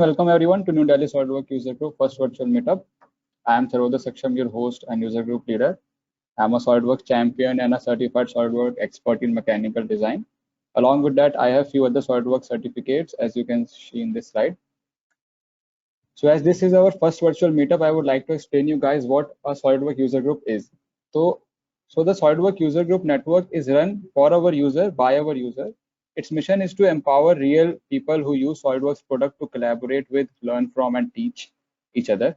Welcome everyone to New Delhi SolidWorks User Group first virtual meetup. I am Sarvodha Saksham, your host and user group leader. I am a SolidWorks champion and a certified SolidWorks expert in mechanical design. Along with that, I have few other SolidWorks certificates, as you can see in this slide. So as this is our first virtual meetup, I would like to explain you guys what a SolidWorks user group is. So the SolidWorks user group network is run for our user by our user. Its mission is to empower real people who use SolidWorks product to collaborate with, learn from, and teach each other.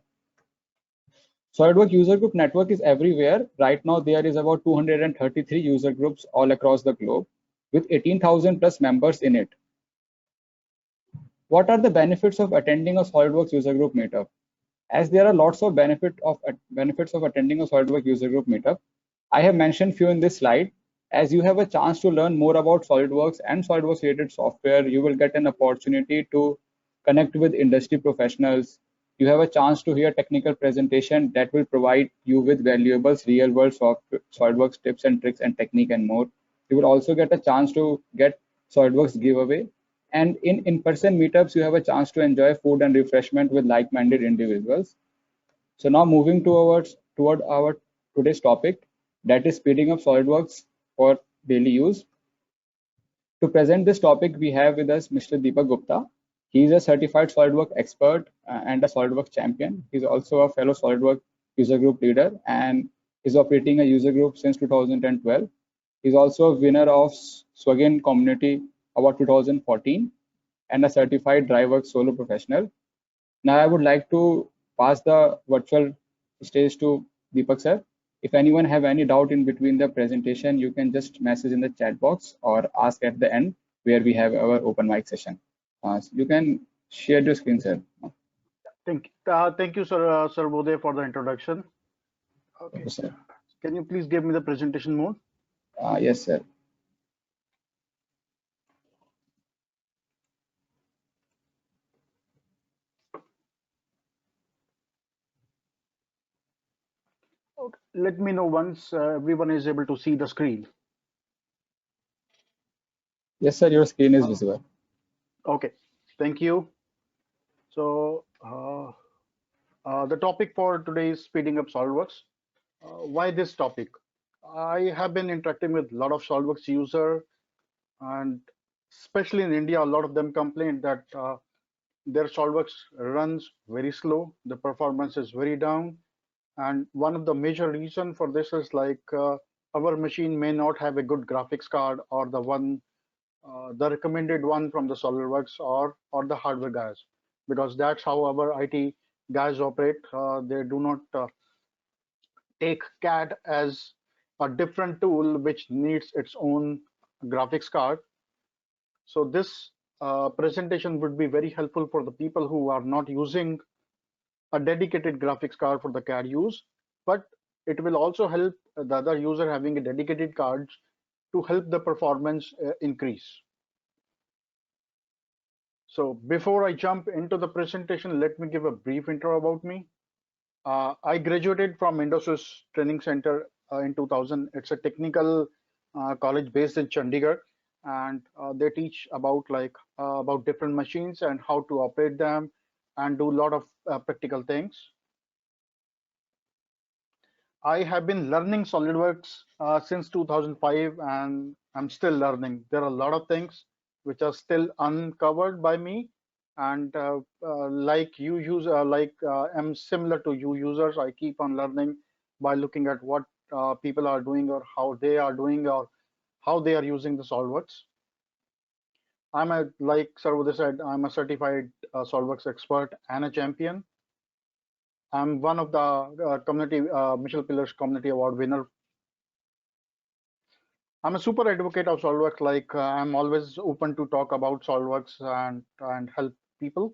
SolidWorks user group network is everywhere. Right now, there is about 233 user groups all across the globe with 18,000 plus members in it. What are the benefits of attending a SolidWorks user group meetup? As there are lots of benefits of attending a SolidWorks user group meetup, I have mentioned few in this slide. As you have a chance to learn more about SolidWorks and SolidWorks related software, you will get an opportunity to connect with industry professionals. You have a chance to hear technical presentation that will provide you with valuable real world SolidWorks tips and tricks and technique and more. You will also get a chance to get SolidWorks giveaway. And in in-person meetups, you have a chance to enjoy food and refreshment with like-minded individuals. So now moving toward our today's topic, that is speeding up SolidWorks for daily use. To present this topic, we have with us Mr. Deepak Gupta. He is a certified SolidWorks expert and a SolidWorks champion. He's also a fellow SolidWorks user group leader and is operating a user group since 2012. He's also a winner of SWUGN Community Award 2014 and a certified DriveWorks solo professional. Now I would like to pass the virtual stage to Deepak sir. If anyone have any doubt in between the presentation, you can just message in the chat box or ask at the end where we have our open mic session. You can share your screen, sir. Thank you, sir, Sarvodaya, for the introduction. Okay, sir. Can you please give me the presentation mode? Yes, sir. Okay. Let me know once everyone is able to see the screen. Yes, sir, your screen is visible. Okay, thank you. So the topic for today is speeding up SolidWorks. Why this topic? I have been interacting with a lot of SolidWorks user, and especially in India, a lot of them complain that their SolidWorks runs very slow, the performance is very down, and one of the major reason for this is like our machine may not have a good graphics card or the recommended one from the SolidWorks or the hardware guys, because that's how our IT guys operate. They do not take CAD as a different tool which needs its own graphics card. So this presentation would be very helpful for the people who are not using a dedicated graphics card for the CAD use, but it will also help the other user having a dedicated card to help the performance increase. So before I jump into the presentation, let me give a brief intro about me. I graduated from Indosys Training Center in 2000. It's a technical college based in Chandigarh, and they teach about about different machines and how to operate them and do a lot of practical things. I have been learning SolidWorks since 2005, and I'm still learning. There are a lot of things which are still uncovered by me, and like you use, I'm similar to you users. I keep on learning by looking at what people are doing or how they are doing or how they are using the SolidWorks. Like Sarvodaya said, I'm a certified SolidWorks expert and a champion. I'm one of the community Mitchell Pillars Community Award winner. I'm a super advocate of SolidWorks. Like I'm always open to talk about SolidWorks and help people.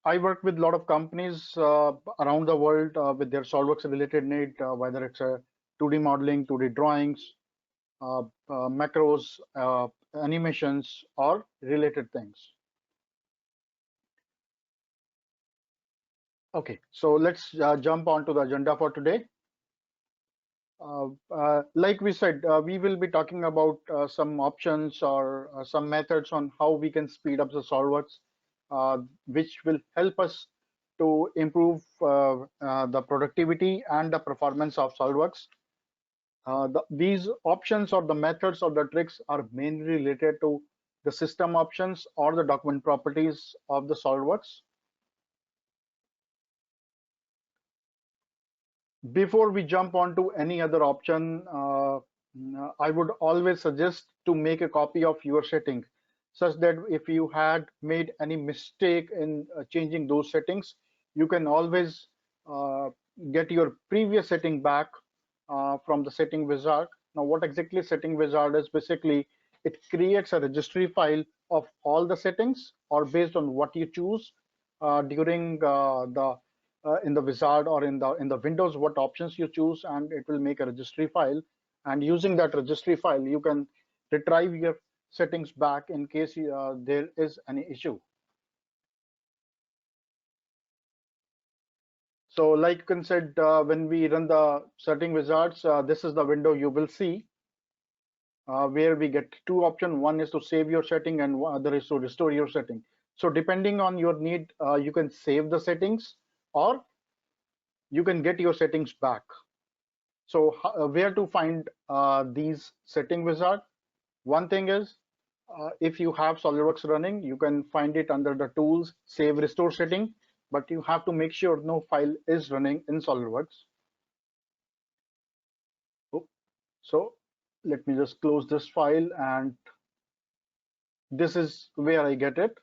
I work with a lot of companies around the world with their SolidWorks related need, whether it's a 2D modeling, 2D drawings, macros, animations, or related things. Okay, so let's jump on to the agenda for today. Like we said, we will be talking about some options or some methods on how we can speed up the SolidWorks which will help us to improve the productivity and the performance of SOLIDWORKS. These options or the methods or the tricks are mainly related to the system options or the document properties of the SOLIDWORKS. Before we jump on to any other option, I would always suggest to make a copy of your setting, such that if you had made any mistake in changing those settings, you can always get your previous setting back from the setting wizard. Now, what exactly setting wizard is? Basically, it creates a registry file of all the settings, or based on what you choose during the in the wizard or in the Windows, what options you choose, and it will make a registry file. And using that registry file, you can retrieve your settings back in case there is any issue. So like Kun said, when we run the setting wizards, this is the window you will see where we get two options. One is to save your setting and other is to restore your setting. So depending on your need, you can save the settings or you can get your settings back. So where to find these setting wizard? One thing is, if you have SolidWorks running, you can find it under the tools, save, restore setting, but you have to make sure no file is running in SolidWorks. Oh, so let me just close this file, and this is where I get it.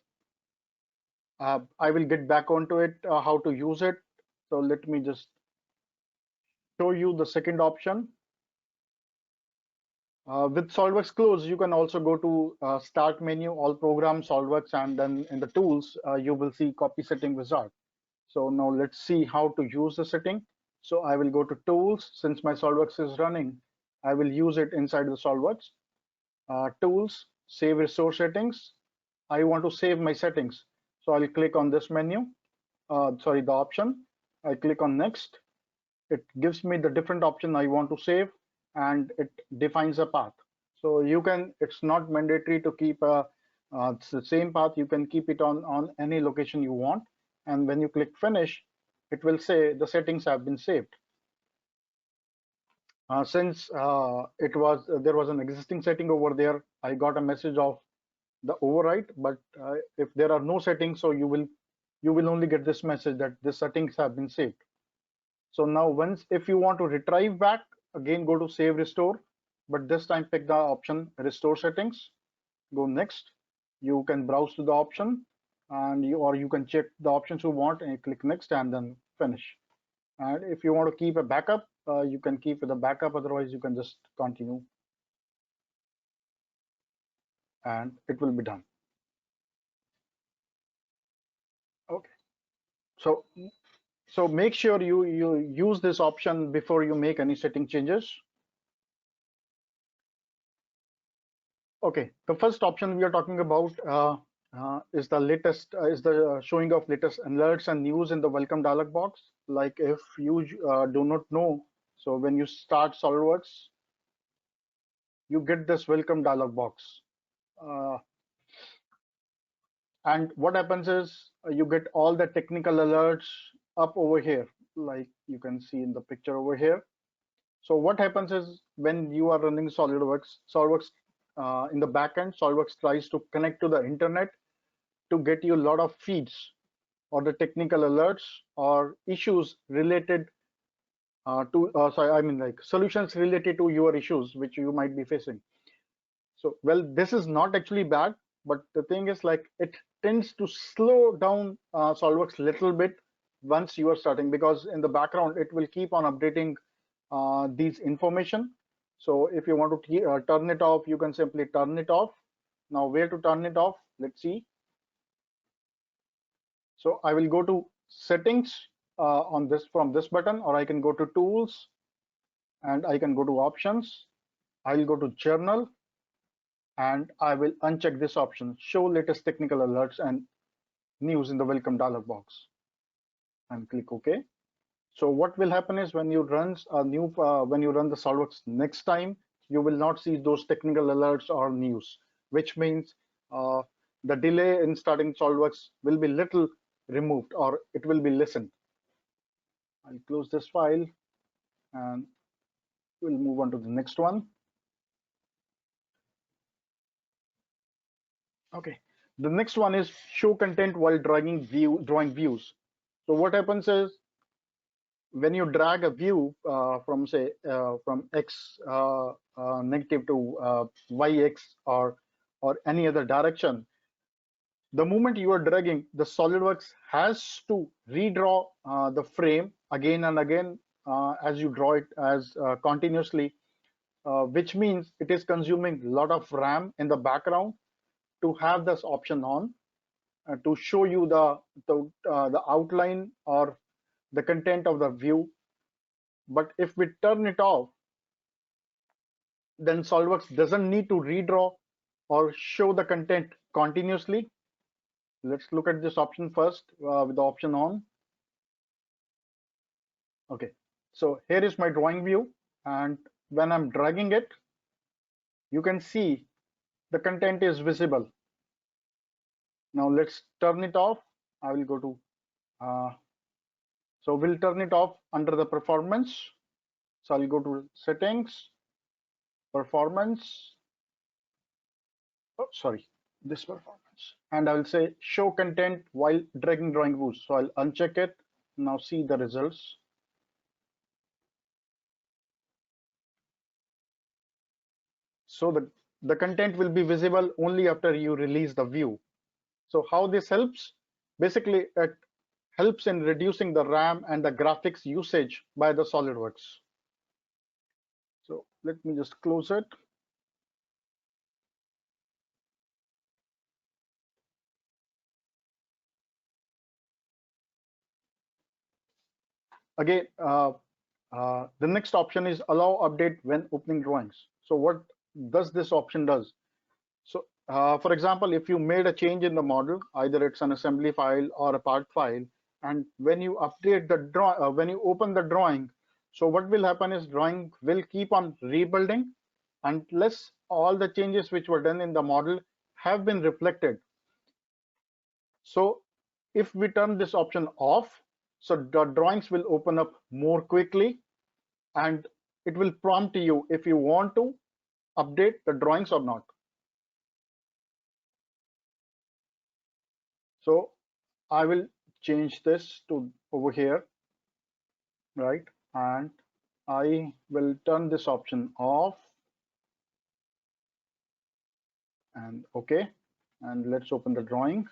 I will get back onto it, how to use it. So let me just show you the second option. With SolidWorks closed, you can also go to Start menu, All Programs, SolidWorks, and then in the Tools, you will see Copy Setting Wizard. So now let's see how to use the setting. So I will go to Tools. Since my SolidWorks is running, I will use it inside the SolidWorks. Tools, Save Resource Settings. I want to save my settings. So I'll click on this menu, the option. I click on Next. It gives me the different option I want to save, and it defines a path. So you can, it's not mandatory to keep it's the same path. You can keep it on any location you want. And when you click Finish, it will say the settings have been saved. Since there was an existing setting over there, I got a message of the overwrite. But if there are no settings, so you will only get this message that the settings have been saved. So now if you want to retrieve back, again go to Save Restore, but this time pick the option Restore Settings. Go Next. You can browse to the option, and you can check the options you want and click Next and then Finish. And if you want to keep a backup, you can keep the backup. Otherwise, you can just continue, and it will be done. Okay. So make sure you use this option before you make any setting changes. Okay, the first option we are talking about is the showing of latest alerts and news in the welcome dialog box. Like if you do not know, so when you start SolidWorks, you get this welcome dialog box. And what happens is you get all the technical alerts up over here, like you can see in the picture over here. So what happens is when you are running SolidWorks in the backend, SolidWorks tries to connect to the internet to get you a lot of feeds or the technical alerts or issues related solutions related to your issues which you might be facing. So, well, this is not actually bad, but the thing is, like, it tends to slow down SolidWorks a little bit once you are starting, because in the background it will keep on updating these information. So if you want to turn it off, you can simply turn it off. Now where to turn it off? Let's see. So I will go to settings from this button, or I can go to tools and I can go to options. I'll go to journal and I will uncheck this option, show latest technical alerts and news in the welcome dialog box, and click OK. So what will happen is when you run the SolidWorks next time, you will not see those technical alerts or news, which means the delay in starting SOLIDWORKS will be little removed, or it will be lessened. I'll close this file and we'll move on to the next one. Okay, the next one is show content while drawing views. So what happens is when you drag a view from say from x negative to yx or any other direction, the moment you are dragging, the SolidWorks has to redraw the frame again and again as you draw it as continuously, which means it is consuming a lot of RAM in the background to have this option on to show you the outline or the content of the view. But if we turn it off, then SolidWorks doesn't need to redraw or show the content continuously. Let's look at this option first with the option on. Okay, so here is my drawing view, and when I'm dragging it, you can see the content is visible. Now let's turn it off. I will go to so we'll turn it off under the performance. So I'll go to settings, performance. Oh, sorry, this performance. And I will say show content while dragging drawing views. So I'll uncheck it. Now see the results. So the content will be visible only after you release the view. So how this helps? Basically, it helps in reducing the RAM and the graphics usage by the SolidWorks. So let me just close it. Again, the next option is allow update when opening drawings. So what does this option does? So for example, if you made a change in the model, either it's an assembly file or a part file, and when you update the when you open the drawing, so what will happen is drawing will keep on rebuilding unless all the changes which were done in the model have been reflected. So if we turn this option off, so the drawings will open up more quickly, and it will prompt you if you want to update the drawings or not. So I will change this to over here, right? And I will turn this option off and okay. And let's open the drawing.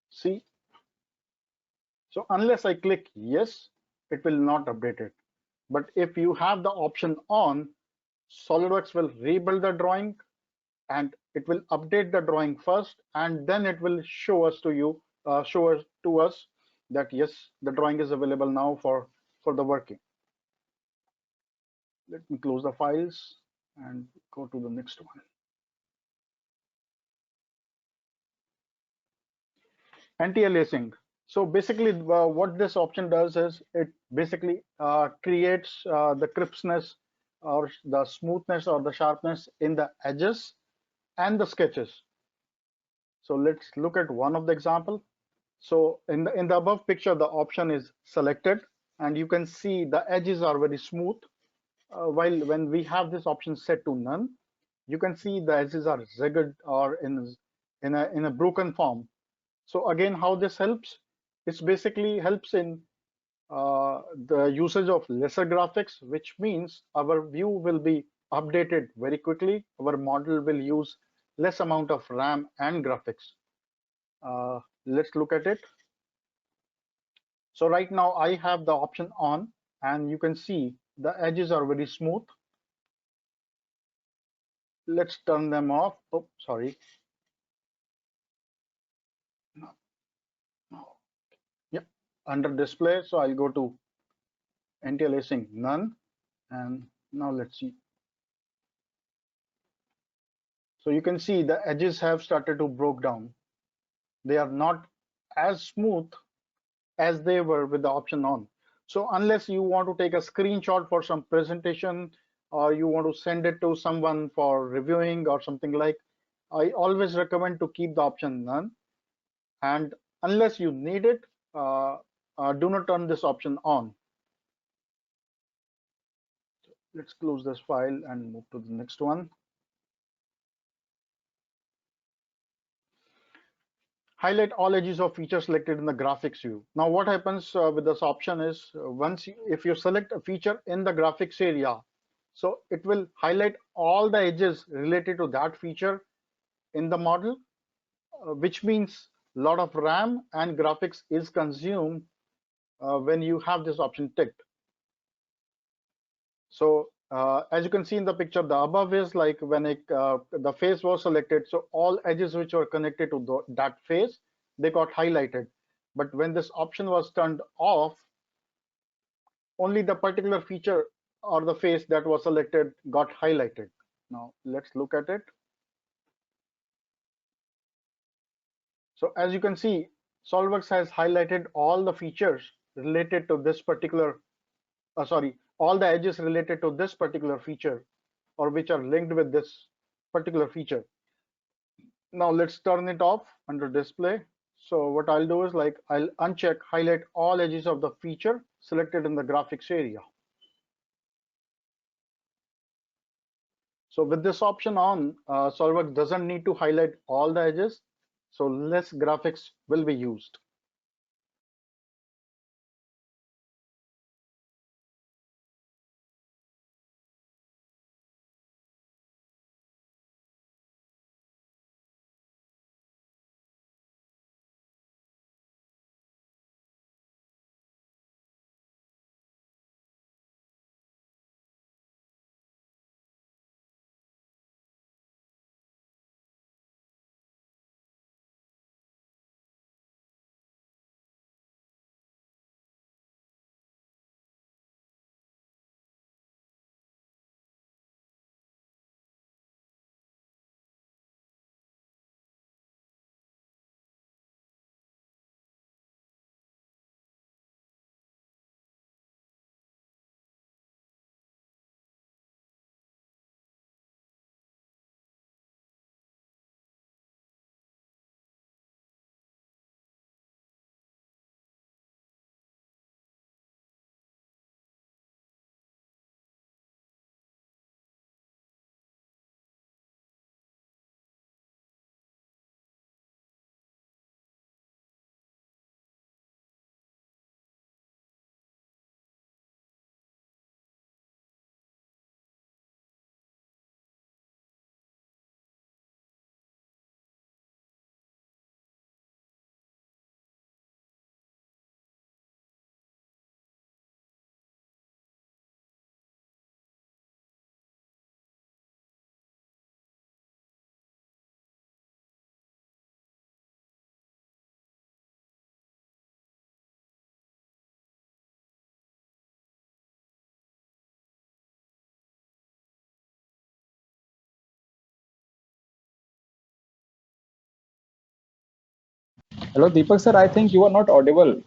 See, so unless I click yes, it will not update it. But if you have the option on, SolidWorks will rebuild the drawing and it will update the drawing first, and then it will show us to us that yes, the drawing is available now for the working. Let me close the files and go to the next one. Anti-aliasing. So basically what this option does is it basically creates the crispness or the smoothness or the sharpness in the edges and the sketches. So let's look at one of the example. So in the above picture, the option is selected and you can see the edges are very smooth. While when we have this option set to none, you can see the edges are jagged or in a broken form. So again, how this helps? It basically helps in the usage of lesser graphics, which means our view will be updated very quickly. Our model will use less amount of RAM and graphics. Let's look at it. So right now I have the option on, and you can see the edges are very smooth. Let's turn them off. Oh, sorry. No. Yep, under display. So I'll go to anti-aliasing none, and now let's see. So you can see the edges have started to broke down. They are not as smooth as they were with the option on. So unless you want to take a screenshot for some presentation or you want to send it to someone for reviewing or something like, I always recommend to keep the option none, and unless you need it, do not turn this option on. Let's close this file and move to the next one. Highlight all edges of features selected in the graphics view. Now what happens with this option is if you select a feature in the graphics area, so it will highlight all the edges related to that feature in the model, which means a lot of RAM and graphics is consumed when you have this option ticked. So as you can see in the picture, the above is like when the face was selected, so all edges which were connected to that face, they got highlighted. But when this option was turned off, only the particular feature or the face that was selected got highlighted. Now let's look at it. So as you can see, SOLIDWORKS has highlighted all the features related to this particular, all the edges related to this particular feature or which are linked with this particular feature. Now let's turn it off under display. So what I'll do is like I'll uncheck highlight all edges of the feature selected in the graphics area. So with this option on, SOLIDWORKS doesn't need to highlight all the edges, so less graphics will be used. Hello, Deepak sir. I think you are not audible.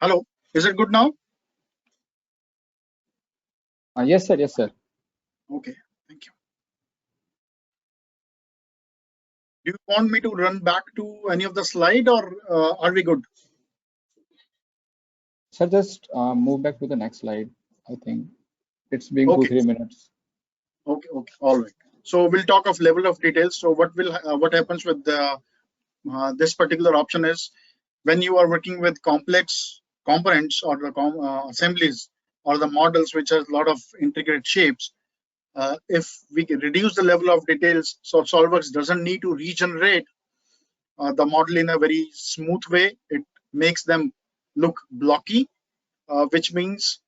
Hello, is it good now? Yes, sir. Yes, sir. Okay, thank you. Do you want me to run back to any of the slide or are we good? Sir, just move back to the next slide. I think it's being Okay. 2-3 minutes. Okay, all right. So we'll talk of level of details. So what happens with this particular option is when you are working with complex components or the assemblies or the models which has a lot of intricate shapes, if we can reduce the level of details, so SOLIDWORKS doesn't need to regenerate the model in a very smooth way. It makes them look blocky, which means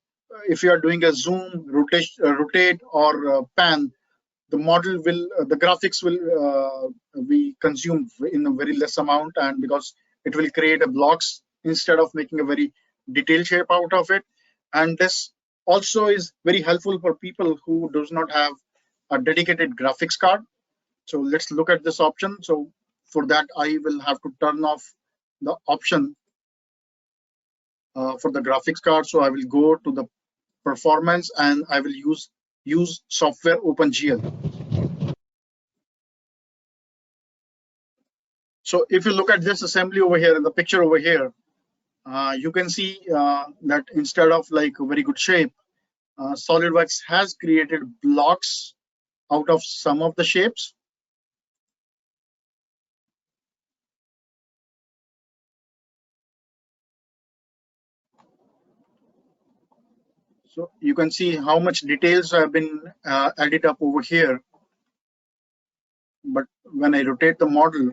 if you are doing a zoom, rotate or pan, the model will, the graphics will be consumed in a very less amount, and because it will create a blocks instead of making a very detailed shape out of it. And this also is very helpful for people who does not have a dedicated graphics card. So let's look at this option. So for that, I will have to turn off the option for the graphics card. So I will go to the performance and I will use software OpenGL. So if you look at this assembly over here in the picture over here, you can see that instead of like a very good shape, SolidWorks has created blocks out of some of the shapes. So you can see how much details have been added up over here. But when I rotate the model,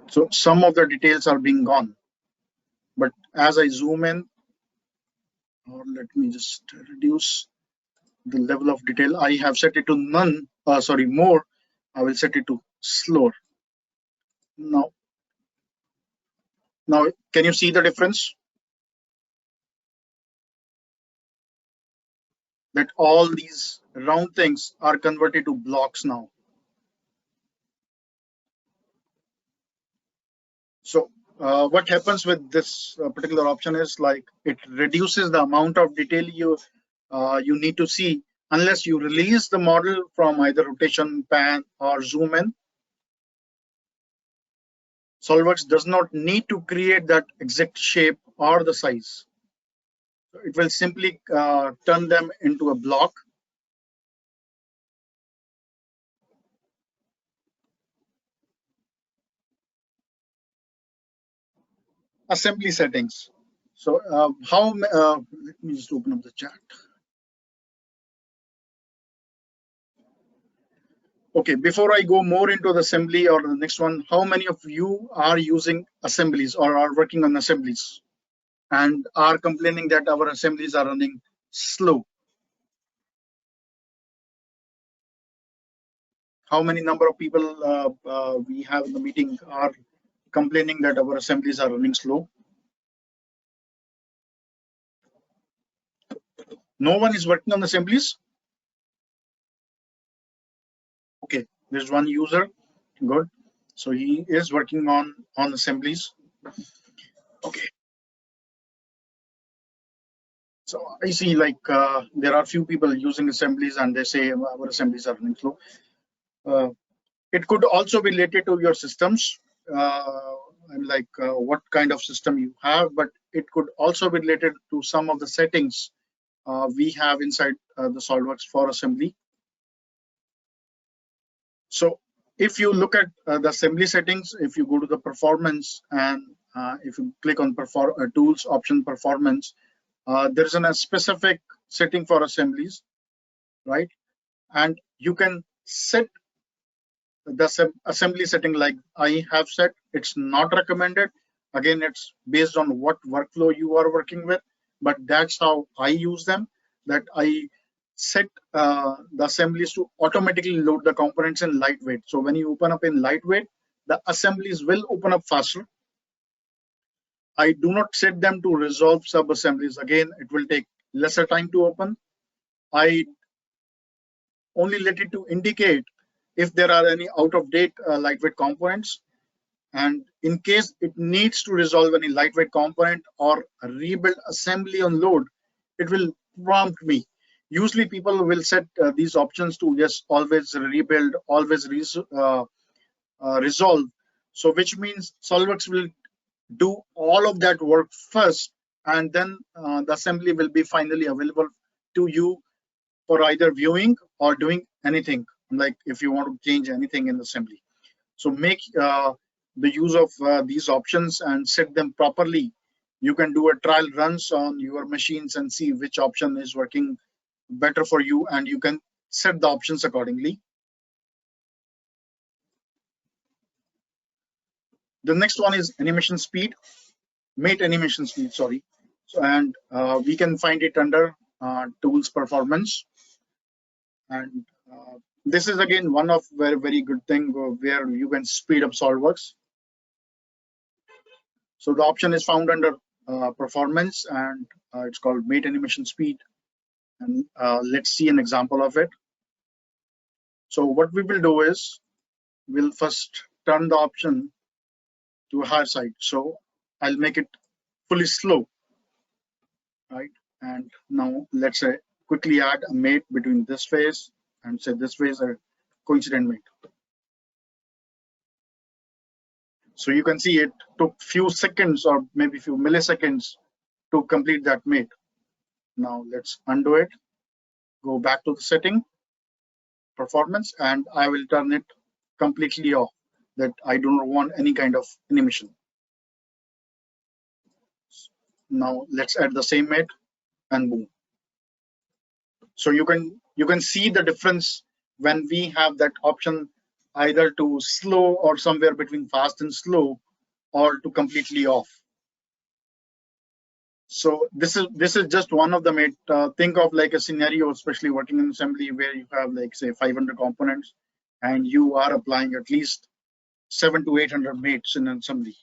so some of the details are being gone. But as I zoom in, or let me just reduce the level of detail. I have set it to none, sorry, more. I will set it to slower. Now, can you see the difference? That all these round things are converted to blocks now. So what happens with this particular option is like it reduces the amount of detail you need to see unless you release the model from either rotation, pan, or zoom in. SolidWorks does not need to create that exact shape or the size. So it will simply turn them into a block. Assembly settings. So let me just open up the chat. Okay, before I go more into the assembly or the next one, how many of you are using assemblies or are working on assemblies and are complaining that our assemblies are running slow? How many number of people we have in the meeting are complaining that our assemblies are running slow? No one is working on assemblies? Okay, there's one user, good. So he is working on assemblies. Okay. So I see like there are few people using assemblies and they say our assemblies are running slow. It could also be related to your systems, like what kind of system you have, but it could also be related to some of the settings we have inside the SolidWorks for assembly. So if you look at the assembly settings, if you go to the performance and if you click on tools option performance, there's a specific setting for assemblies, right? And you can set the assembly setting like I have set. It's not recommended. Again, it's based on what workflow you are working with, but that's how I use them. That I set the assemblies to automatically load the components in lightweight. So when you open up in lightweight, the assemblies will open up faster. I do not set them to resolve sub assemblies. Again, it will take lesser time to open. I only let it to indicate if there are any out of date lightweight components. And in case it needs to resolve any lightweight component or rebuild assembly on load, it will prompt me. Usually people will set these options to just always rebuild, always resolve. So which means SolidWorks will do all of that work first, and then the assembly will be finally available to you for either viewing or doing anything, like if you want to change anything in the assembly. So make the use of these options and set them properly. You can do a trial runs on your machines and see which option is working better for you, and you can set the options accordingly. The next one is animation speed. mate animation speed, sorry. So, and we can find it under tools performance. And this is again one of very good thing where you can speed up SolidWorks. So the option is found under performance, and it's called mate animation speed. And let's see an example of it. So what we will do is we'll first turn the option to a higher side. So I'll make it fully slow, right? And now let's say quickly add a mate between this phase and say this phase a coincident mate. So you can see it took few seconds or maybe few milliseconds to complete that mate. Now let's undo it, go back to the setting, performance, and I will turn it completely off, that I do not want any kind of animation. Now let's add the same mate and boom. So you can see the difference when we have that option either to slow or somewhere between fast and slow, or to completely off. So this is just one of the mate. Think of like a scenario, especially working in assembly, where you have like say 500 components and you are applying at least 700 to 800 mates in assembly.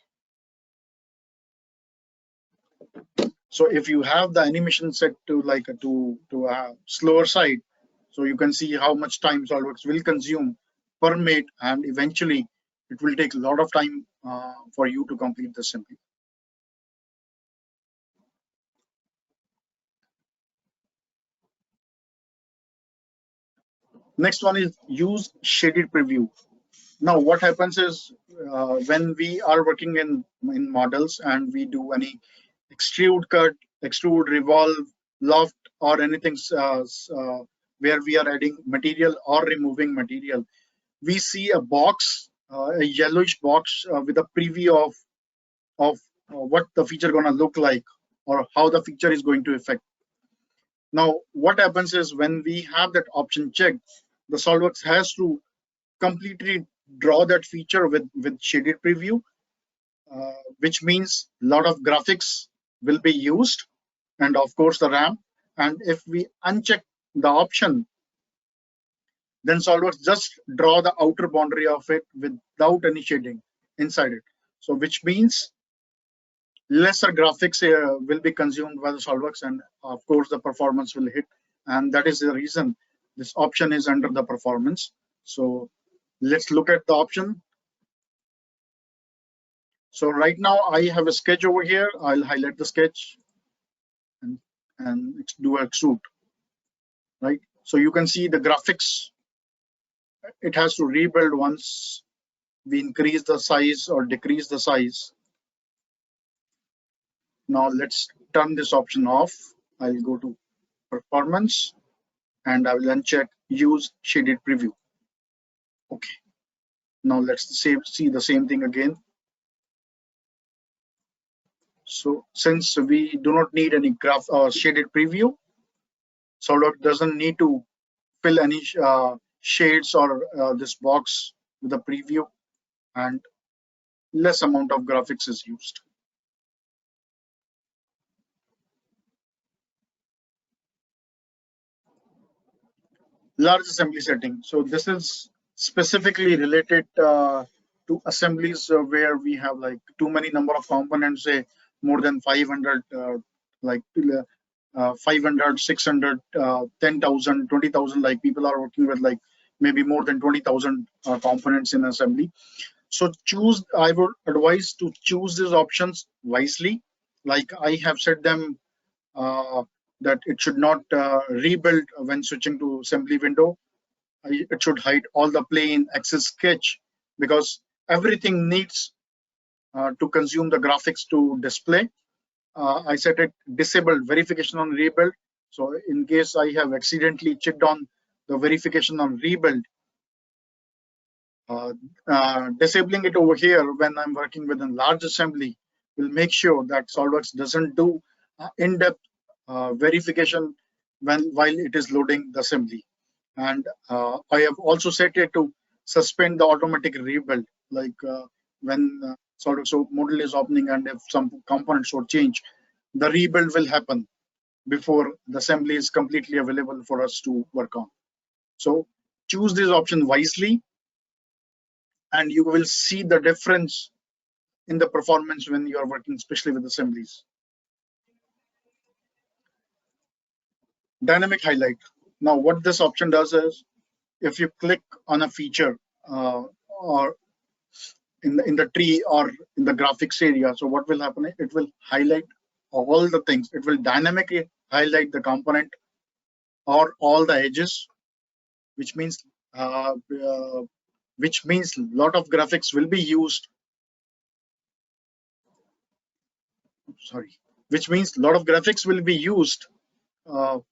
So if you have the animation set to like to a slower side, so you can see how much time SolidWorks will consume per mate, and eventually it will take a lot of time for you to complete the assembly. Next one is use shaded preview. Now what happens is when we are working in models and we do any extrude cut, extrude, revolve, loft, or anything where we are adding material or removing material, we see a box, a yellowish box with a preview of what the feature gonna look like or how the feature is going to affect. Now what happens is when we have that option checked, the SolidWorks has to completely draw that feature with shaded preview, which means a lot of graphics will be used, and of course the RAM. And if we uncheck the option, then SolidWorks just draw the outer boundary of it without any shading inside it. So which means lesser graphics will be consumed by the SolidWorks, and of course the performance will hit. And that is the reason this option is under the performance. So let's look at the option. So right now I have a sketch over here. I'll highlight the sketch and do a extrude, right? So you can see the graphics. It has to rebuild once we increase the size or decrease the size. Now let's turn this option off. I'll go to performance and I will uncheck use shaded preview. Okay. Now let's see the same thing again. So since we do not need any graph or shaded preview, SolidWorks doesn't need to fill any shades or this box with a preview, and less amount of graphics is used. Large assembly setting. So this is specifically related to assemblies where we have like too many number of components, say more than 500, like 500, 600, 10,000, 20,000, like people are working with like maybe more than 20,000 components in assembly. So I would advise to choose these options wisely. Like I have set them that it should not rebuild when switching to assembly window. It should hide all the plane, axis, sketch, because everything needs to consume the graphics to display. I set it disabled verification on rebuild. So in case I have accidentally checked on the verification on rebuild, disabling it over here when I'm working with a large assembly will make sure that SolidWorks doesn't do in-depth verification while it is loading the assembly. And I have also set it to suspend the automatic rebuild, like when SolidWorks model is opening, and if some components would change, the rebuild will happen before the assembly is completely available for us to work on. So choose this option wisely, and you will see the difference in the performance when you are working, especially with assemblies. Dynamic highlight. Now, what this option does is, if you click on a feature or in the tree or in the graphics area, so what will happen? It will highlight all the things. It will dynamically highlight the component or all the edges, which means a lot of graphics will be used. Sorry, which means a lot of graphics will be used to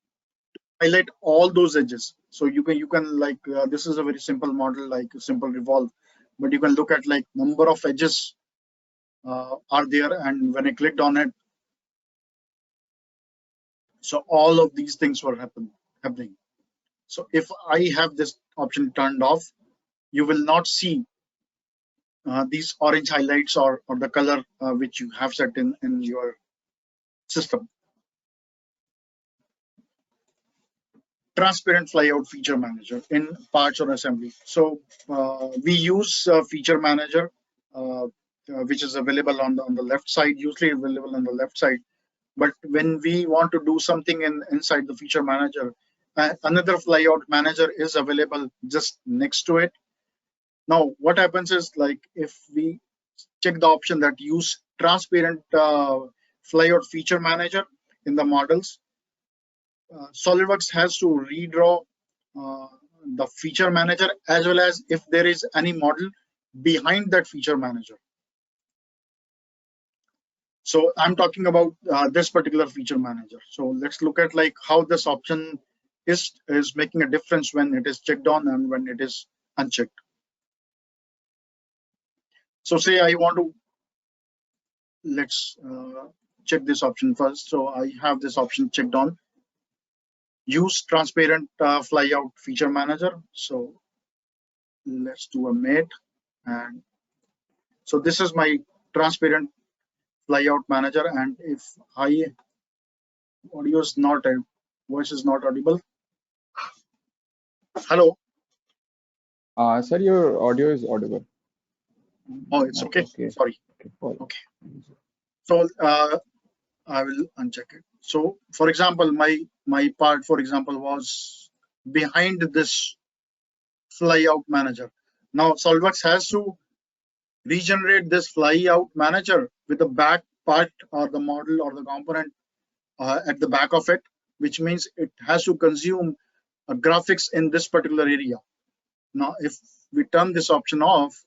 highlight all those edges. So you can like this is a very simple model, like a simple revolve, but you can look at like number of edges are there, and when I clicked on it, so all of these things were happening. So if I have this option turned off, you will not see these orange highlights or the color which you have set in your system. Transparent flyout feature manager in parts or assembly. So we use feature manager, which is available on the left side, usually available on the left side. But when we want to do something inside the feature manager, another flyout manager is available just next to it. Now, what happens is, like, if we check the option that use transparent flyout feature manager in the models, SolidWorks has to redraw the feature manager, as well as if there is any model behind that feature manager. So I'm talking about this particular feature manager. So let's look at like how this option is making a difference when it is checked on and when it is unchecked. So say I want to, let's check this option first. So I have this option checked on. Use transparent flyout feature manager. So let's do a mate, and so this is my transparent flyout manager. And if audio is not, voice is not audible. Hello. Sir, your audio is audible. Oh, it's okay. Sorry. Okay. So I will uncheck it. So for example, my part, for example, was behind this flyout manager. Now SolidWorks has to regenerate this flyout manager with the back part or the model or the component at the back of it, which means it has to consume graphics in this particular area. Now, if we turn this option off,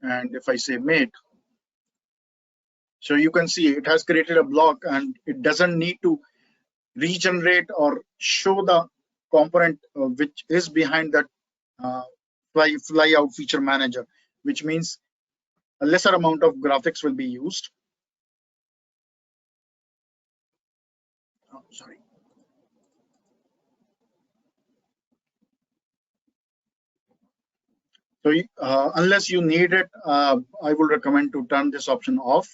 and if I say mate, so you can see it has created a block, and it doesn't need to regenerate or show the component which is behind that flyout feature manager, which means a lesser amount of graphics will be used. Oh, sorry. So unless you need it, I would recommend to turn this option off.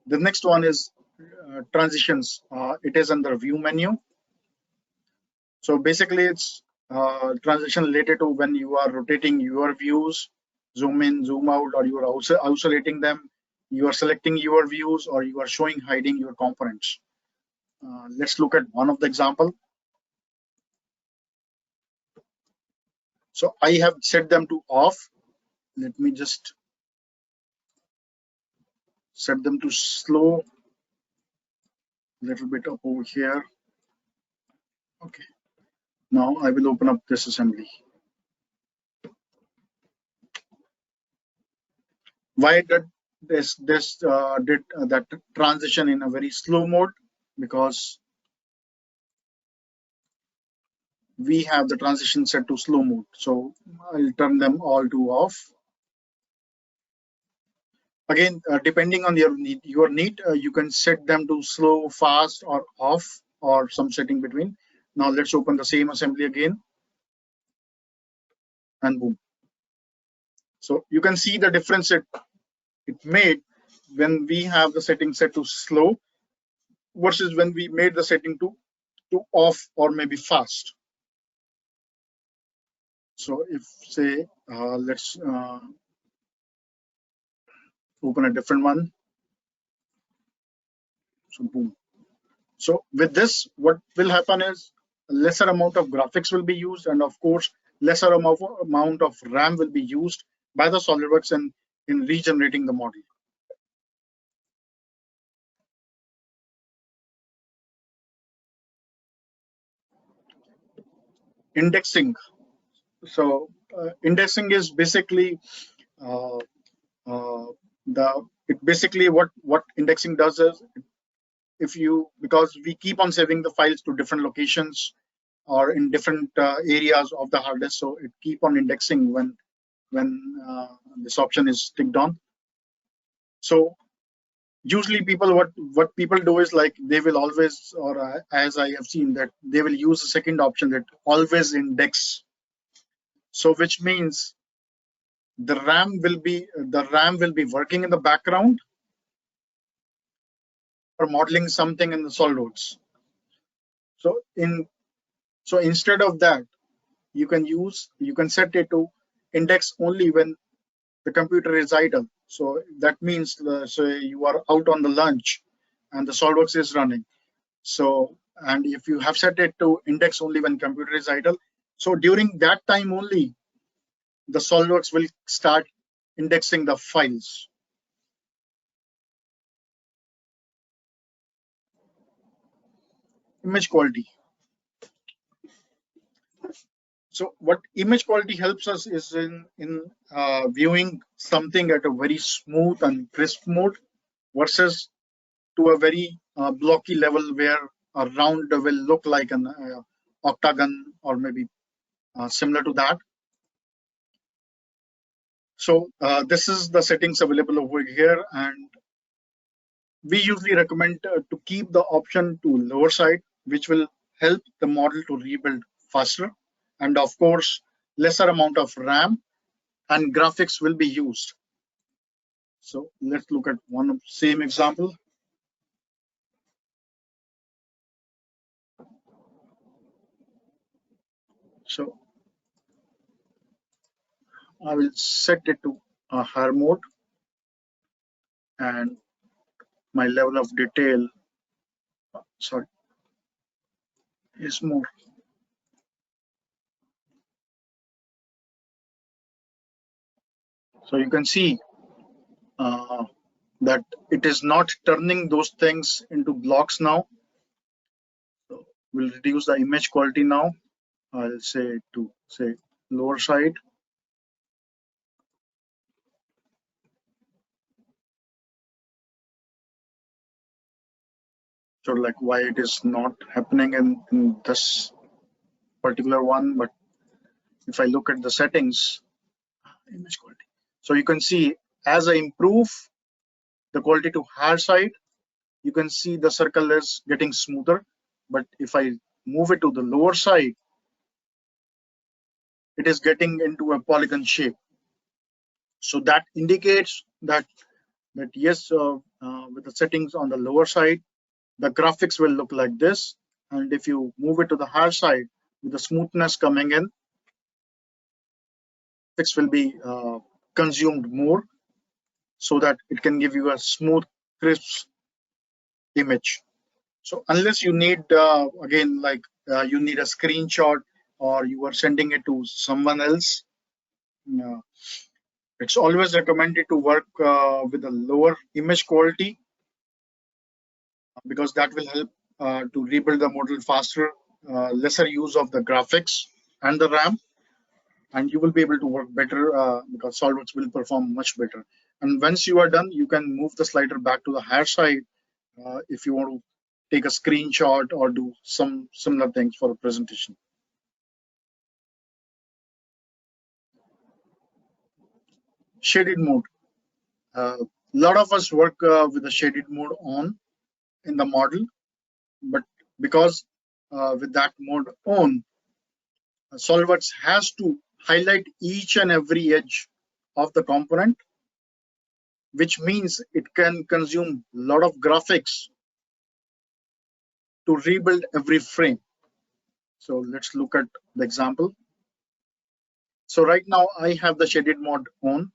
The next one is transitions. It is under view menu. So basically it's transition related to when you are rotating your views, zoom in, zoom out, or you are also isolating them, you are selecting your views, or you are showing, hiding your components. Let's look at one of the example. So I have set them to off. Let me just set them to slow, a little bit up over here. Okay. Now I will open up this assembly. Why did this did that transition in a very slow mode? Because we have the transition set to slow mode. So I'll turn them all to off. Again, depending on your need, you can set them to slow, fast, or off. or some setting between. Now let's open the same assembly again, and boom. So you can see the difference it made when we have the setting set to slow versus when we made the setting to off or maybe fast. So if say let's open a different one. So boom. So with this, what will happen is a lesser amount of graphics will be used, and of course, lesser amount of RAM will be used by the SolidWorks in regenerating the model. Indexing. So indexing is basically uh, basically what indexing does is, if you, because we keep on saving the files to different locations or in different areas of the hard disk, so it keep on indexing when this option is ticked on. So usually people, what people do is, like, they will always, or as I have seen, that they will use the second option, that always index. So which means the RAM will be working in the background or modeling something in the SolidWorks. So instead of that, you can set it to index only when the computer is idle. So that means, say you are out on the lunch and the SolidWorks is running. So, and if you have set it to index only when computer is idle, so during that time only, the SolidWorks will start indexing the files. Image quality. So what image quality helps us is in viewing something at a very smooth and crisp mode versus to a very blocky level where a round will look like an octagon or maybe similar to that. So this is the settings available over here, and we usually recommend to keep the option to lower side, which will help the model to rebuild faster. And of course, lesser amount of RAM and graphics will be used. So let's look at one same example. So I will set it to a higher mode, and my level of detail, sorry, is more. So you can see that it is not turning those things into blocks now. So we'll reduce the image quality now. I'll say to lower side. So like why it is not happening in this particular one, but if I look at the settings, image quality. So you can see as I improve the quality to higher side, you can see the circle is getting smoother. But if I move it to the lower side, it is getting into a polygon shape. So that indicates that yes, with the settings on the lower side, the graphics will look like this. And if you move it to the higher side, with the smoothness coming in, graphics will be consumed more, so that it can give you a smooth, crisp image. So unless you need, again, like you need a screenshot or you are sending it to someone else, it's always recommended to work with a lower image quality, because that will help to rebuild the model faster, lesser use of the graphics and the RAM, and you will be able to work better because SolidWorks will perform much better. And once you are done, you can move the slider back to the higher side if you want to take a screenshot or do some similar things for a presentation. Shaded mode. A lot of us work with the shaded mode on in the model, but because with that mode on, SOLIDWORKS has to highlight each and every edge of the component, which means it can consume a lot of graphics to rebuild every frame. So let's look at the example. So right now I have the shaded mode on.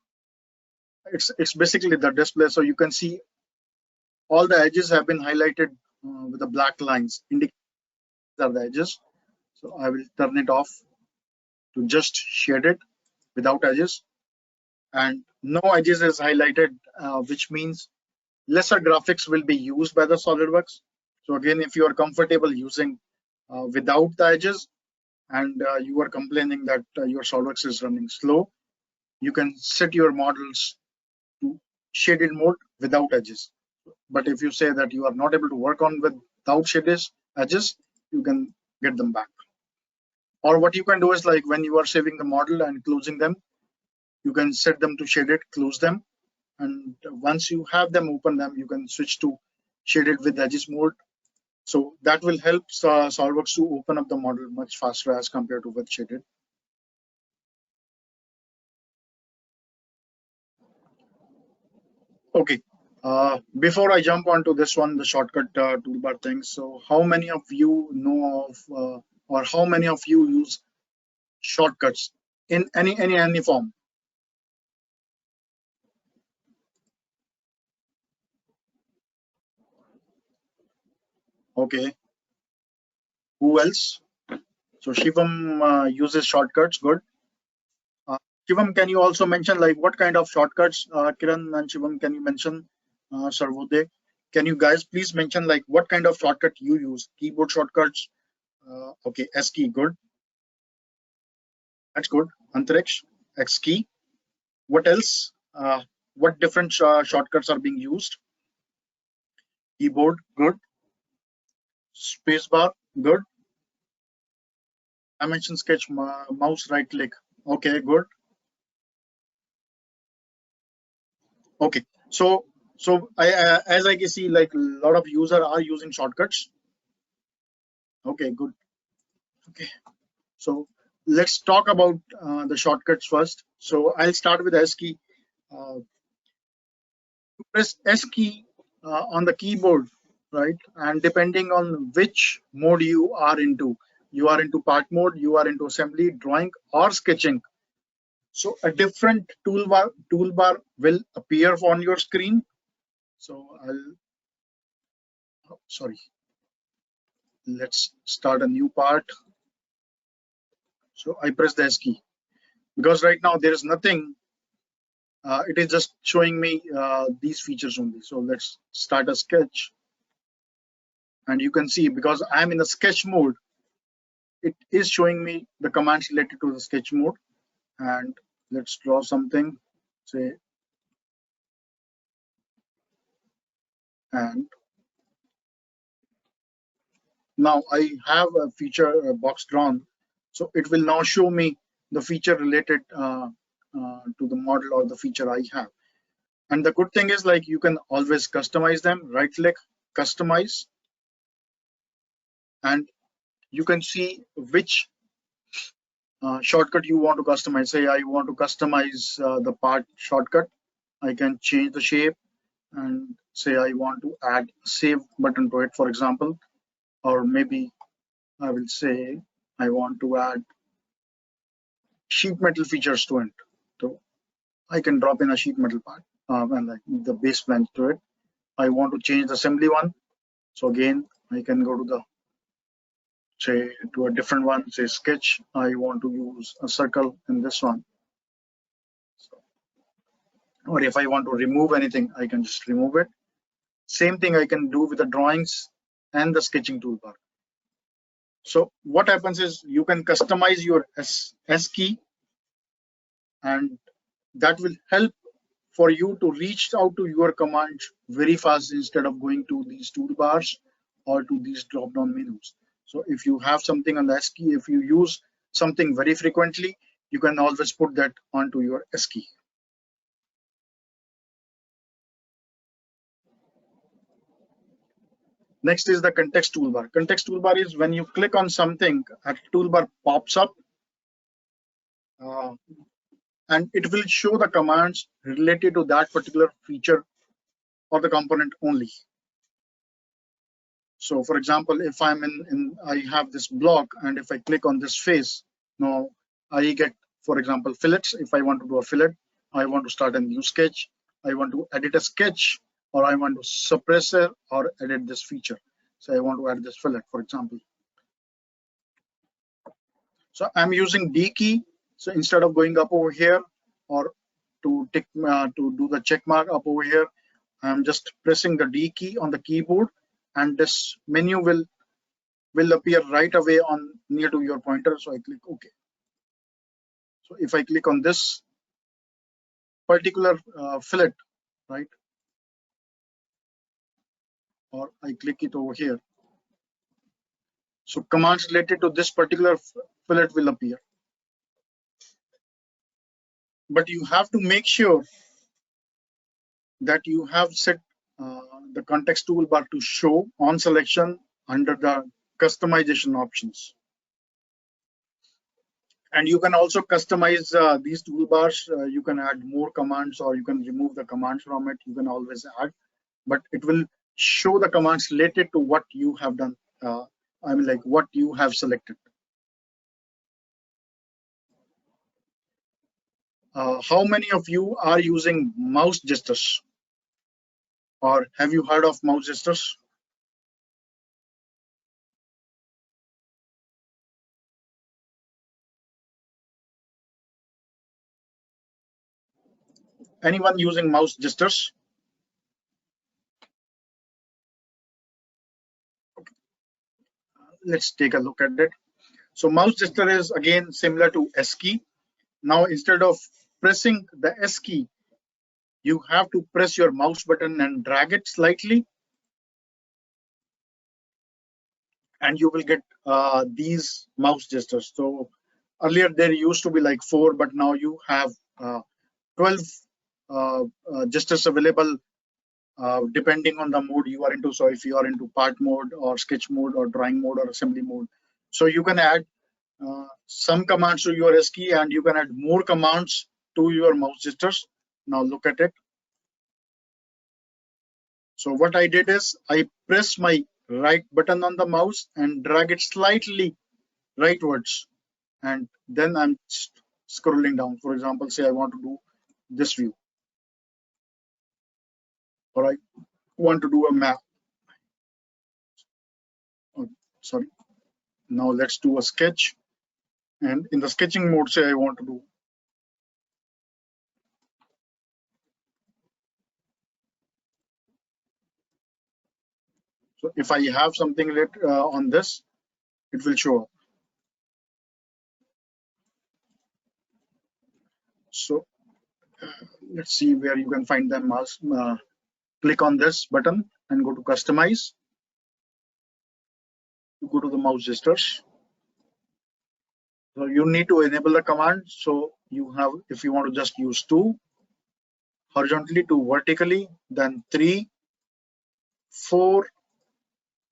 It's basically the display, so you can see all the edges have been highlighted with the black lines indicating these are the edges. So I will turn it off to just shade it without edges, and no edges is highlighted, which means lesser graphics will be used by the SOLIDWORKS. So again, if you are comfortable using without the edges and you are complaining that your SOLIDWORKS is running slow, you can set your models to shaded mode without edges. But if you say that you are not able to work on without edges, you can get them back. Or what you can do is, like, when you are saving the model and closing them, you can set them to shaded, close them, and once you have them, open them, you can switch to shaded with edges mode. So that will help SOLIDWORKS to open up the model much faster as compared to with shaded. Okay, before I jump onto this one, the shortcut toolbar thing. So how many of you know of, or how many of you use shortcuts in any form? Okay, who else? So Shivam uses shortcuts. Good. Shivam, can you also mention like what kind of shortcuts? Kiran and Shivam, can you mention? Sarvodaya, can you guys please mention like what kind of shortcut you use? Keyboard shortcuts. Okay, S key. Good. That's good. Antriksh, X key. What else? What different shortcuts are being used? Keyboard. Good. Spacebar. Good. I mentioned sketch, mouse right click. Okay, good. Okay, so as I can see, like a lot of users are using shortcuts. Okay, good. Okay, so let's talk about the shortcuts first. So I'll start with S key. Press S key on the keyboard, right? And depending on which mode you are into part mode, you are into assembly, drawing, or sketching. So a different toolbar will appear on your screen. So sorry, let's start a new part. So I press the S key because right now there is nothing. It is just showing me these features only. So let's start a sketch. And you can see because I'm in the sketch mode, it is showing me the commands related to the sketch mode. And let's draw something, say, and now I have a feature box drawn. So it will now show me the feature related to the model or the feature I have. And the good thing is, like, you can always customize them, right click, customize, and you can see which shortcut you want to customize. Say I want to customize the part shortcut. I can change the shape and say I want to add a save button to it, for example, or maybe I will say I want to add sheet metal features to it. So I can drop in a sheet metal part and like the base plan to it. I want to change the assembly one. So again, I can go to the to a different one, say sketch. I want to use a circle in this one. So, or if I want to remove anything, I can just remove it. Same thing I can do with the drawings and the sketching toolbar. So what happens is you can customize your S key, and that will help for you to reach out to your commands very fast instead of going to these toolbars or to these drop-down menus. So if you have something on the S key, if you use something very frequently, you can always put that onto your S key. Next is the context toolbar. Context toolbar is when you click on something, a toolbar pops up and it will show the commands related to that particular feature or the component only. So for example, if I'm I have this block, and if I click on this face, now I get, for example, fillets. If I want to do a fillet, I want to start a new sketch, I want to edit a sketch, or I want to suppress it or edit this feature. So I want to add this fillet, for example. So I'm using D key. So instead of going up over here or to do the check mark up over here, I'm just pressing the D key on the keyboard, and this menu will appear right away on near to your pointer. So I click OK. So if I click on this particular fillet, right, or I click it over here, so commands related to this particular fillet will appear. But you have to make sure that you have set the context toolbar to show on selection under the customization options. And you can also customize these toolbars. You can add more commands, or you can remove the commands from it. You can always add, but it will show the commands related to what you have done. I mean, like what you have selected. How many of you are using mouse gestures, or have you heard of mouse gestures? Anyone using mouse gestures? Let's take a look at it. So mouse gesture is again similar to S key. Now instead of pressing the S key, you have to press your mouse button and drag it slightly, and you will get these mouse gestures. So earlier there used to be like 4, but now you have 12 gestures available depending on the mode you are into. So if you are into part mode or sketch mode or drawing mode or assembly mode, so you can add some commands to your S key, and you can add more commands to your mouse gestures. Now look at it. So what I did is I press my right button on the mouse and drag it slightly rightwards, and then I'm scrolling down. For example, say I want to do this view, or I want to do a map. Oh, sorry. Now let's do a sketch, and in the sketching mode, say I want to do so. If I have something on this, it will show up. So let's see where you can find them. Click on this button and go to customize. You go to the mouse gestures. So you need to enable the command. So you have, if you want to just use 2 horizontally, 2 vertically, then 3, 4,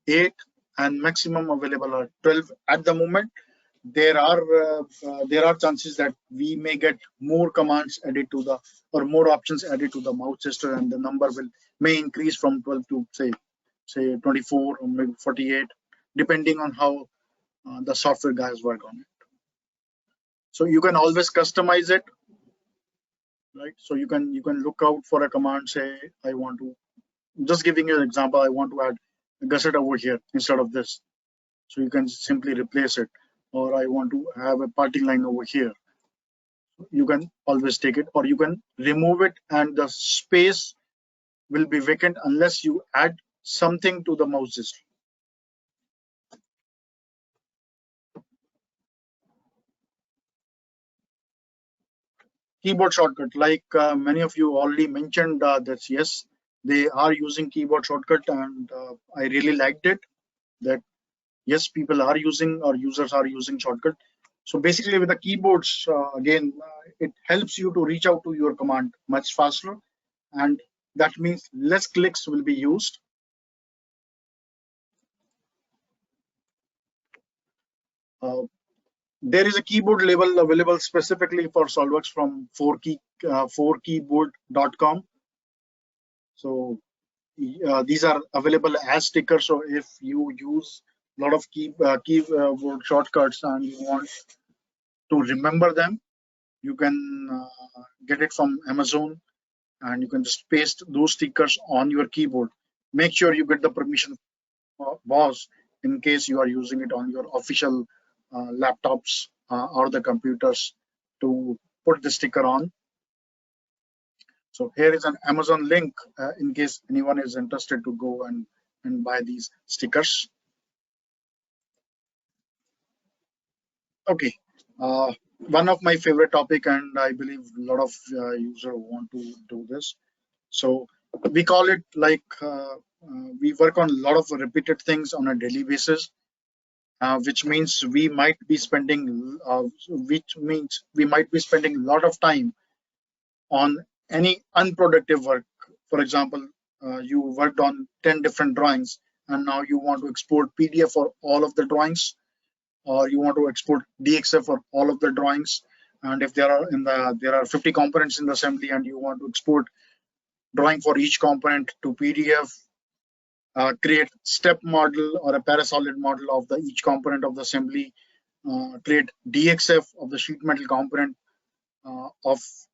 8, and maximum available are 12 at the moment. There are chances that we may get more commands added to the, or more options added to the mouse gesture, and the number may increase from 12 to say 24 or maybe 48, depending on how the software guys work on it. So you can always customize it, right? So you can look out for a command. Say I want to, just giving you an example, I want to add a gusset over here instead of this. So you can simply replace it. Or I want to have a parting line over here. You can always take it, or you can remove it, and the space will be vacant unless you add something to the mouse gesture. Keyboard shortcut, like many of you already mentioned that yes, they are using keyboard shortcut, and I really liked it. That yes, people are using, or users are using shortcut. So basically with the keyboards, again, it helps you to reach out to your command much faster, and that means less clicks will be used. There is a keyboard label available specifically for SOLIDWORKS from 4keyboard.com. So these are available as stickers. So if you use a lot of keyboard shortcuts and you want to remember them, you can get it from Amazon, and you can just paste those stickers on your keyboard. Make sure you get the permission boss in case you are using it on your official laptops or the computers to put the sticker on. So here is an Amazon link in case anyone is interested to go and buy these stickers. Okay, one of my favorite topic, and I believe a lot of users want to do this. So we call it like we work on a lot of repeated things on a daily basis, which means we might be spending a lot of time on any unproductive work. For example, you worked on 10 different drawings, and now you want to export PDF for all of the drawings, or you want to export DXF for all of the drawings. And if there are 50 components in the assembly, and you want to export drawing for each component to PDF, create step model or a parasolid model of each component of the assembly, create DXF of the sheet metal component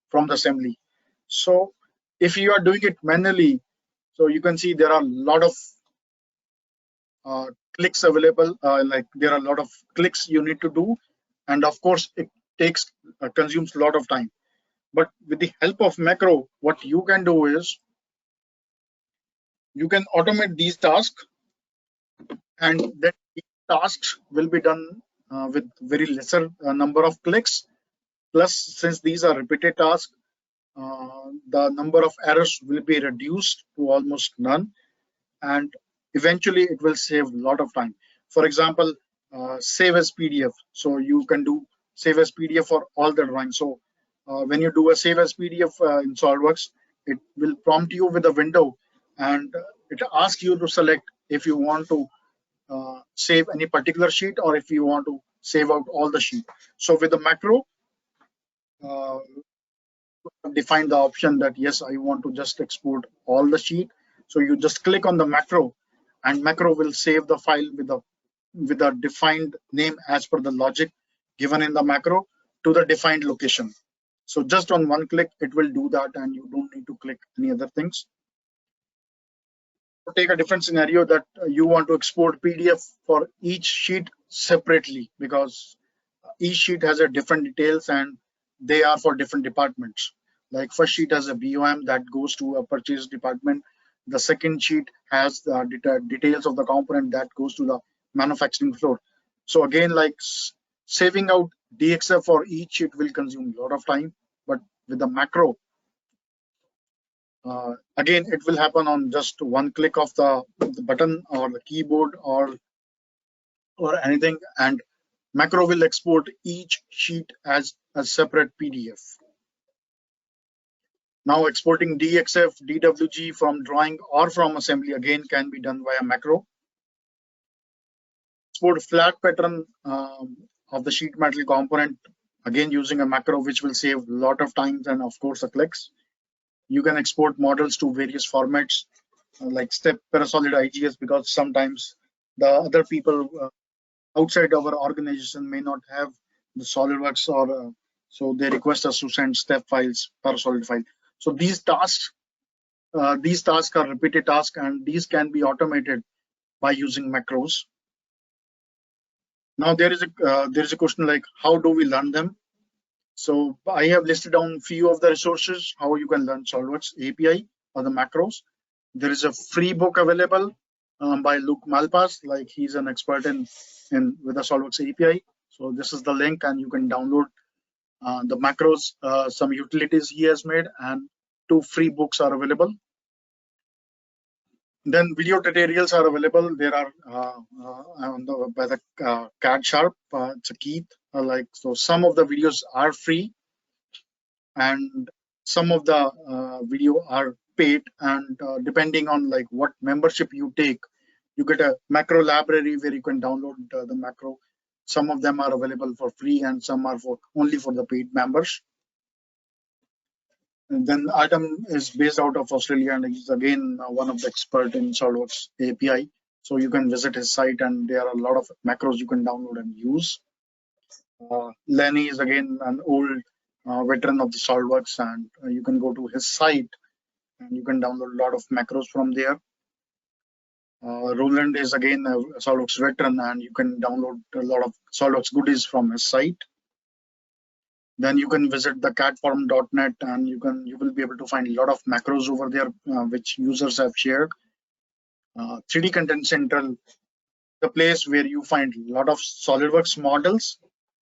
from the assembly. So if you are doing it manually, so you can see there are a lot of clicks available. Like there are a lot of clicks you need to do, and of course it consumes a lot of time. But with the help of macro, what you can do is you can automate these tasks, and that tasks will be done with very lesser number of clicks. Plus, since these are repeated tasks, the number of errors will be reduced to almost none, and eventually it will save a lot of time. For example, save as PDF. So you can do save as PDF for all the drawings. So when you do a save as PDF in SOLIDWORKS, it will prompt you with a window, and it asks you to select if you want to save any particular sheet or if you want to save out all the sheet. So with the macro, define the option that yes, I want to just export all the sheet. So you just click on the macro, and macro will save the file with a defined name as per the logic given in the macro to the defined location. So just on one click, it will do that, and you don't need to click any other things. Take a different scenario that you want to export PDF for each sheet separately, because each sheet has a different details and they are for different departments. Like first sheet has a BOM that goes to a purchase department. The second sheet has the details of the component that goes to the manufacturing floor. So again, like saving out DXF for each sheet will consume a lot of time, but with the macro, again, it will happen on just one click of the button or the keyboard or anything, and macro will export each sheet as a separate PDF. Now exporting DXF, DWG from drawing or from assembly again can be done via macro. Export flat pattern of the sheet metal component, again using a macro, which will save a lot of time and of course the clicks. You can export models to various formats like step parasolid IGS, because sometimes the other people outside our organization may not have the SolidWorks, or so they request us to send step files, parasolid file. So these tasks are repeated tasks, and these can be automated by using macros. Now there is a question like, how do we learn them? So I have listed down few of the resources how you can learn SolidWorks API or the macros. There is a free book available by Luke Malpass, like he's an expert in with the SolidWorks API. So this is the link, and you can download the macros, some utilities he has made, and 2 free books are available. Then video tutorials are available. There are by the CAD Sharp. It's a Keith. So some of the videos are free, and some of the video are paid. And depending on like what membership you take, you get a macro library where you can download the macro. Some of them are available for free and some are for only for the paid members. And then Atom is based out of Australia and he's again one of the expert in SOLIDWORKS API. So you can visit his site and there are a lot of macros you can download and use. Lenny is again an old veteran of the SOLIDWORKS and you can go to his site and you can download a lot of macros from there. Roland is again a SOLIDWORKS veteran and you can download a lot of SOLIDWORKS goodies from his site. Then you can visit the catform.net and you will be able to find a lot of macros over there which users have shared. 3D Content Central, the place where you find a lot of SOLIDWORKS models.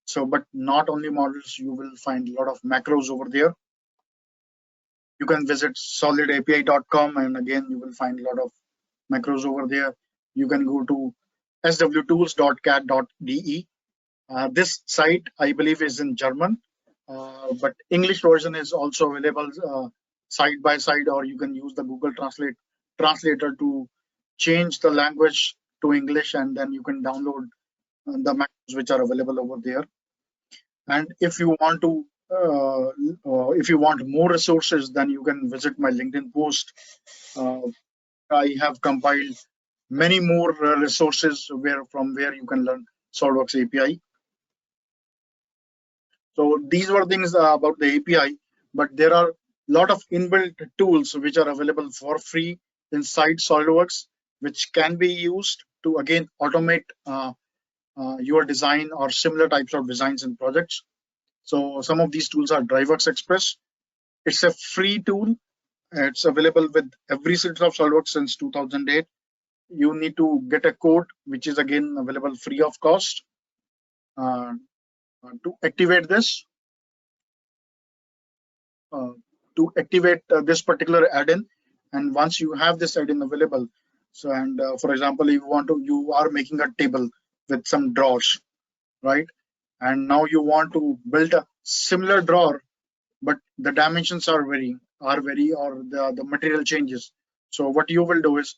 So, but not only models, you will find a lot of macros over there. You can visit solidapi.com and again you will find a lot of macros over there. You can go to swtools.cat.de. This site, I believe, is in German, but English version is also available side by side, or you can use the Google Translator to change the language to English, and then you can download the macros which are available over there. And if you want to, if you want more resources, then you can visit my LinkedIn post. I have compiled many more resources from where you can learn SOLIDWORKS API. So these were things about the API, but there are a lot of inbuilt tools which are available for free inside SOLIDWORKS, which can be used to again automate your design or similar types of designs and projects. So some of these tools are DriveWorks Express. It's a free tool. It's available with every citizen of SOLIDWORKS since 2008. You need to get a code, which is again available free of cost. To activate this, this particular add-in, and once you have this add-in available, so and for example, if you are making a table with some drawers, right? And now you want to build a similar drawer, but the dimensions are vary, or the material changes. So what you will do is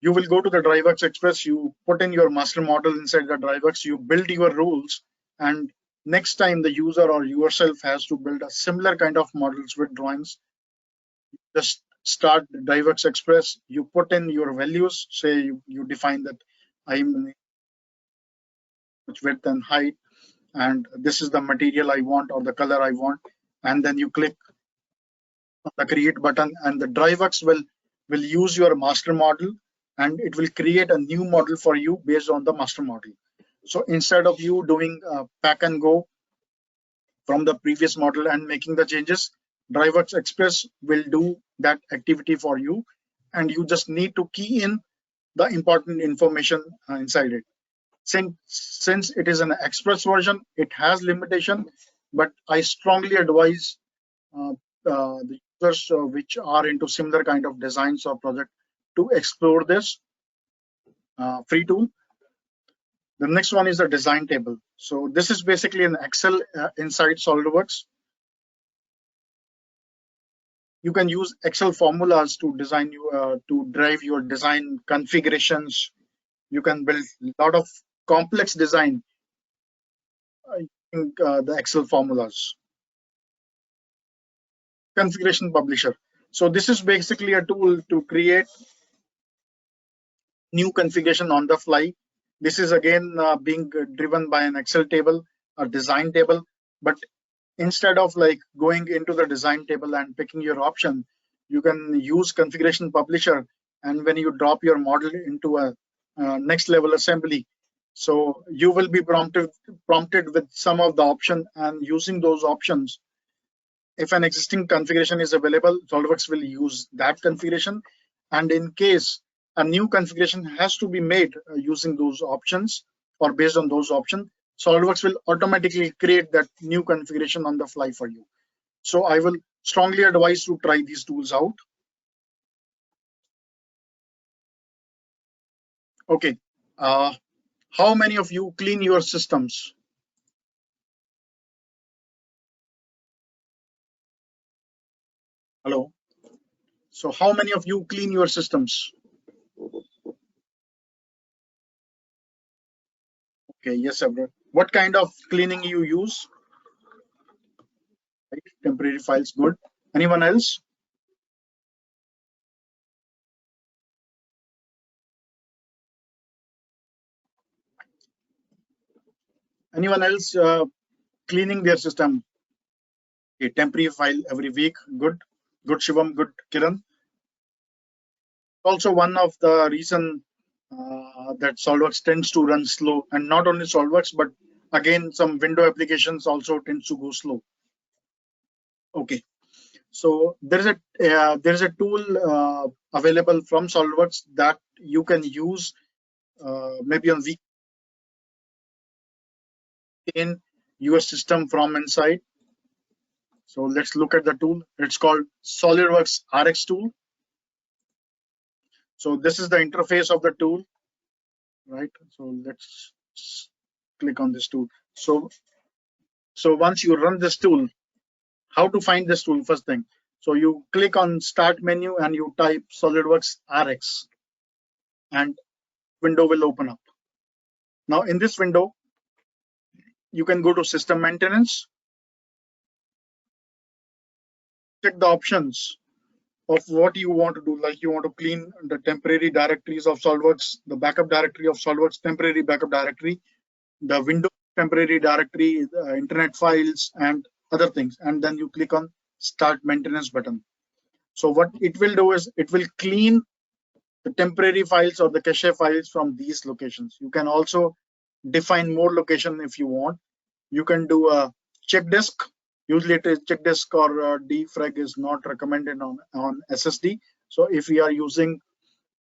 you will go to the DriveWorks Express, you put in your master model inside the DriveWorks, you build your rules, and next time the user or yourself has to build a similar kind of models with drawings, just start DriveWorks Express, you put in your values, say you define that I'm width and height, and this is the material I want or the color I want, and then you click on the create button, and the DriveWorks will use your master model and it will create a new model for you based on the master model. So instead of you doing pack and go from the previous model and making the changes, DriveWorks Express will do that activity for you, and you just need to key in the important information inside it. Since it is an express version, it has limitation, but I strongly advise the users which are into similar kind of designs or project to explore this free tool. The next one is the design table. So this is basically an Excel inside SOLIDWORKS. You can use Excel formulas to design to drive your design configurations. You can build a lot of complex design using the Excel formulas. Configuration Publisher. So this is basically a tool to create new configuration on the fly. This is again being driven by an Excel table, a design table, but instead of like going into the design table and picking your option, you can use Configuration Publisher, and when you drop your model into a next level assembly, so you will be prompted with some of the option, and using those options, if an existing configuration is available, SOLIDWORKS will use that configuration, and in case a new configuration has to be made using those options or based on those options, SOLIDWORKS will automatically create that new configuration on the fly for you. So I will strongly advise to try these tools out. Okay, how many of you clean your systems? Hello. So how many of you clean your systems? Okay, yes, Abra. What kind of cleaning you use? Right, temporary files, good. Anyone else? Anyone else cleaning their system? A temporary file every week, good. Good, Shivam, good, Kiran. Also, one of the reason that SolidWorks tends to run slow, and not only SolidWorks, but again, some window applications also tends to go slow. Okay, so there is a tool available from SolidWorks that you can use maybe on week in your system from inside. So let's look at the tool. It's called SolidWorks Rx Tool. So this is the interface of the tool, right? So let's click on this tool. So once you run this tool, how to find this tool? First thing, so you click on Start menu and you type SolidWorks Rx, and window will open up. Now in this window, you can go to System Maintenance, check the options of what you want to do. Like you want to clean the temporary directories of SolidWorks, the backup directory of SolidWorks, temporary backup directory, the Windows temporary directory, the internet files, and other things. And then you click on Start Maintenance button. So what it will do is it will clean the temporary files or the cache files from these locations. You can also define more location if you want. You can do a check disk. Usually it is check disk or defrag is not recommended on SSD. So if we are using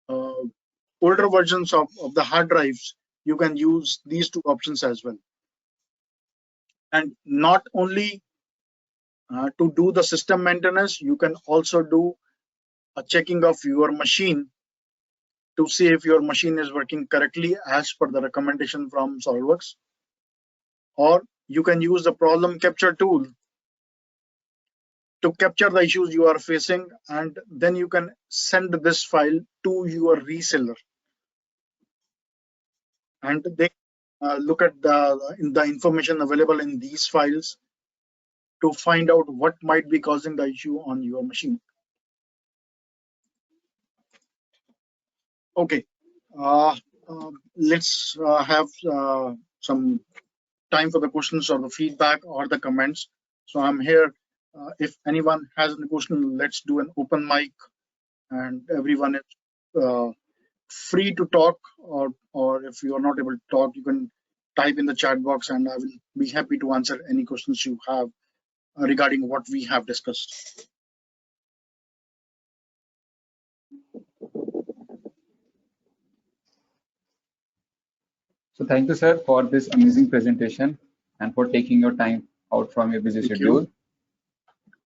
older versions of the hard drives, you can use these two options as well. And not only to do the system maintenance, you can also do a checking of your machine to see if your machine is working correctly as per the recommendation from SolidWorks. Or you can use the problem capture tool to capture the issues you are facing, and then you can send this file to your reseller, and they look at the information available in these files to find out what might be causing the issue on your machine. Okay, let's have some time for the questions or the feedback or the comments. So I'm here. If anyone has any question, let's do an open mic, and everyone is free to talk, or if you are not able to talk, you can type in the chat box, and I will be happy to answer any questions you have regarding what we have discussed. So thank you, sir, for this amazing presentation and for taking your time out from your busy schedule.